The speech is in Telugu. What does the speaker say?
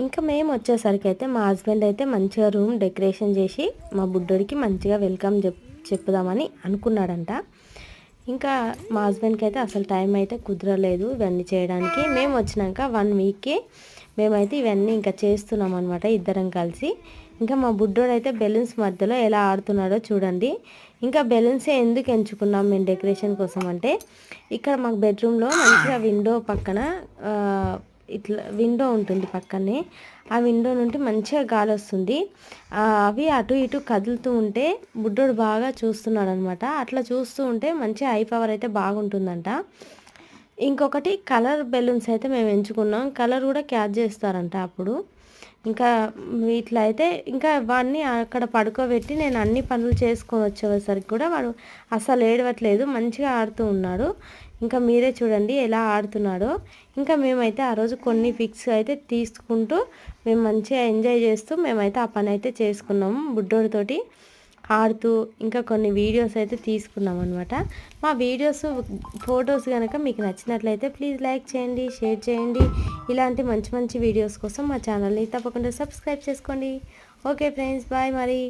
ఇంకా మేము వచ్చేసరికైతే మా హస్బెండ్ అయితే మంచిగా రూమ్ డెకరేషన్ చేసి మా బుడ్డోడికి మంచిగా వెల్కమ్ చెప్పుదామని అనుకున్నాడంట. ఇంకా మా హస్బెండ్కి అయితే అసలు టైం అయితే కుదరలేదు ఇవన్నీ చేయడానికి. మేము వచ్చినాక 1 వీక్కి మేమైతే ఇవన్నీ ఇంకా చేస్తున్నాం అనమాట ఇద్దరం కలిసి. ఇంకా మా బుడ్డోడైతే బెలూన్స్ మధ్యలో ఎలా ఆడుతున్నాడో చూడండి. ఇంకా బెలూన్సే ఎందుకు ఎంచుకున్నాం మేము డెకరేషన్ కోసం అంటే, ఇక్కడ మాకు బెడ్రూమ్లో మంచిగా విండో పక్కన ఇట్లా విండో ఉంటుంది పక్కనే. ఆ విండో నుండి మంచిగా గాలి వస్తుంది. అవి అటు ఇటు కదులుతూ ఉంటే బుడ్డోడు బాగా చూస్తున్నాడు అనమాట. అట్లా చూస్తూ ఉంటే మంచి ఐ పవర్ అయితే బాగుంటుందంట. ఇంకొకటి కలర్ బెలూన్స్ అయితే మేము ఎంచుకున్నాం. కలర్ కూడా క్యాచ్ చేస్తారంట అప్పుడు. ఇంకా ఇట్లా అయితే ఇంకా వాడిని అక్కడ పడుకోబెట్టి నేను అన్ని పనులు చేసుకొని వచ్చేసరికి కూడా వాడు అసలు ఏడవట్లేదు, మంచిగా ఆడుతూ ఉన్నాడు. ఇంకా మీరే చూడండి ఎలా ఆడుతున్నాడో. ఇంకా మేమైతే ఆ రోజు కొన్ని పిక్స్ అయితే తీసుకుంటూ మేము మంచిగా ఎంజాయ్ చేస్తూ మేమైతే ఆ పని అయితే చేసుకున్నాము బుడ్డోడితోటి ఆడుతూ. ఇంకా కొన్ని వీడియోస్ అయితే తీసుకున్నాం అనమాట. మా వీడియోస్ ఫొటోస్ కనుక మీకు నచ్చినట్లయితే ప్లీజ్ లైక్ చేయండి, షేర్ చేయండి. ఇలాంటి మంచి మంచి వీడియోస్ కోసం మా ఛానల్ని తప్పకుండా సబ్స్క్రైబ్ చేసుకోండి. ఓకే ఫ్రెండ్స్, బాయ్ మరి.